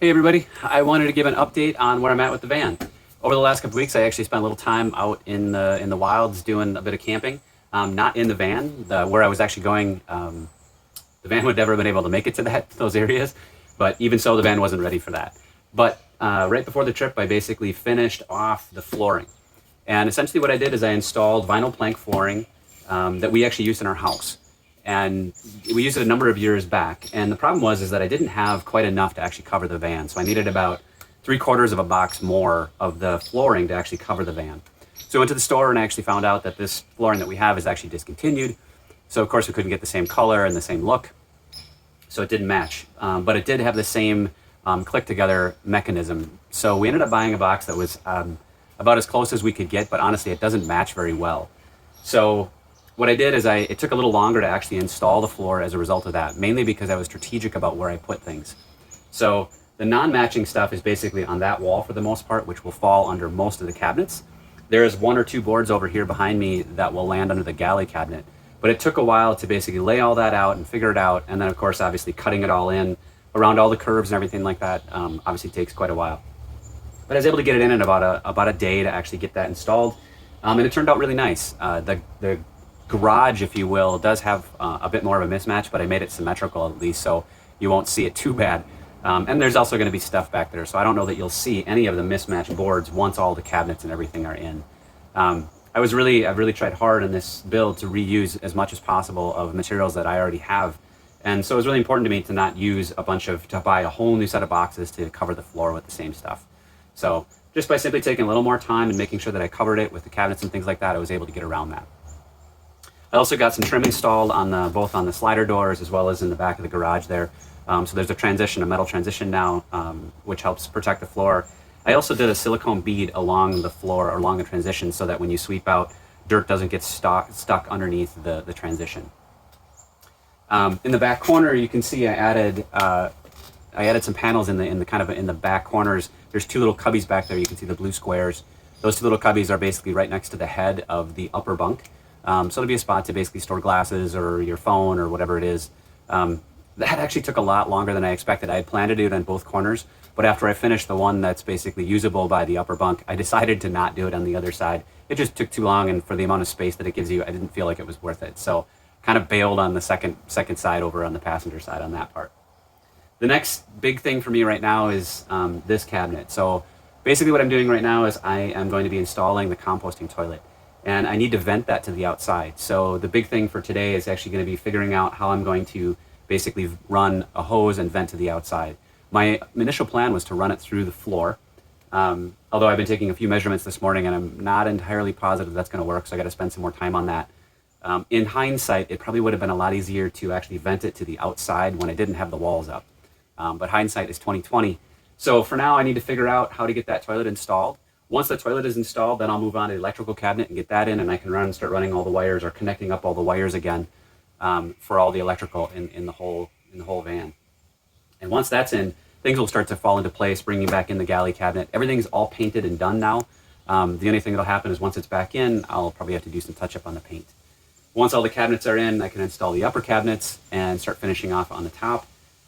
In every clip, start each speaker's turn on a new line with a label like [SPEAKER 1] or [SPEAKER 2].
[SPEAKER 1] Hey everybody, I wanted to give an update on where I'm at with the van. Over the last couple weeks, I actually spent a little time out in the wilds doing a bit of camping. Not in the van, where I was actually going. The van would never have been able to make it to those areas, but even so, the van wasn't ready for that. But right before the trip, I basically finished off the flooring. And essentially what I did is I installed vinyl plank flooring that we actually used in our house. And we used it a number of years back. And the problem was that I didn't have quite enough to actually cover the van. So I needed about 3/4 of a box more of the flooring to actually cover the van. So I went to the store and I actually found out that this flooring that we have is actually discontinued. So of course we couldn't get the same color and the same look. So it didn't match, but it did have the same click together mechanism. So we ended up buying a box that was about as close as we could get, but honestly it doesn't match very well. So what I did is it took a little longer to actually install the floor as a result of that, mainly because I was strategic about where I put things. So the non-matching stuff is basically on that wall for the most part, which will fall under most of the cabinets. There's one or two boards over here behind me that will land under the galley cabinet. But it took a while to basically lay all that out and figure it out. And then of course, obviously cutting it all in around all the curves and everything like that obviously takes quite a while. But I was able to get it in about a day to actually get that installed. And it turned out really nice. The garage, if you will, does have a bit more of a mismatch, but I made it symmetrical at least, so you won't see it too bad. And there's also going to be stuff back there, so I don't know that you'll see any of the mismatched boards once all the cabinets and everything are in. I've really tried hard in this build to reuse as much as possible of materials that I already have. And so it was really important to me to not use to buy a whole new set of boxes to cover the floor with the same stuff. So just by simply taking a little more time and making sure that I covered it with the cabinets and things like that, I was able to get around that. I also got some trim installed on both on the slider doors as well as in the back of the garage there. So there's a metal transition now, which helps protect the floor. I also did a silicone bead along the floor, or along the transition, so that when you sweep out, dirt doesn't get stuck underneath the transition. In the back corner, you can see I added some panels in the back corners. There's two little cubbies back there. You can see the blue squares. Those two little cubbies are basically right next to the head of the upper bunk. So it'll be a spot to basically store glasses or your phone or whatever it is. That actually took a lot longer than I expected. I had planned to do it on both corners, but after I finished the one that's basically usable by the upper bunk, I decided to not do it on the other side. It just took too long, and for the amount of space that it gives you, I didn't feel like it was worth it. So kind of bailed on the second side over on the passenger side on that part. The next big thing for me right now is this cabinet. So basically what I'm doing right now is I am going to be installing the composting toilet. And I need to vent that to the outside. So the big thing for today is actually going to be figuring out how I'm going to basically run a hose and vent to the outside. My initial plan was to run it through the floor, although I've been taking a few measurements this morning and I'm not entirely positive that's going to work, so I got to spend some more time on that. In hindsight, it probably would have been a lot easier to actually vent it to the outside when I didn't have the walls up. But hindsight is 20/20. So for now, I need to figure out how to get that toilet installed. Once the toilet is installed, then I'll move on to the electrical cabinet and get that in, and I can start running all the wires or connecting up all the wires again for all the electrical in the whole van. And once that's in, things will start to fall into place, bringing back in the galley cabinet. Everything's all painted and done now. The only thing that'll happen is once it's back in, I'll probably have to do some touch up on the paint. Once all the cabinets are in, I can install the upper cabinets and start finishing off on the top.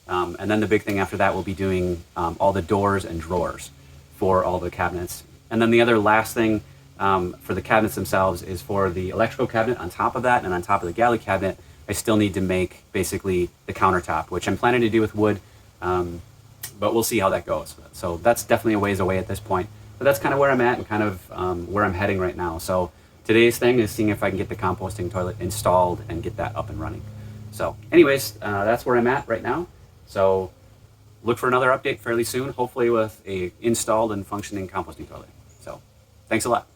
[SPEAKER 1] And then the big thing after that will be doing all the doors and drawers for all the cabinets. And then the other last thing for the cabinets themselves is for the electrical cabinet on top of that, and on top of the galley cabinet, I still need to make basically the countertop, which I'm planning to do with wood, but we'll see how that goes. So that's definitely a ways away at this point, but that's kind of where I'm at and kind of where I'm heading right now. So today's thing is seeing if I can get the composting toilet installed and get that up and running. So anyways, that's where I'm at right now. So look for another update fairly soon, hopefully with a installed and functioning composting toilet. So thanks a lot.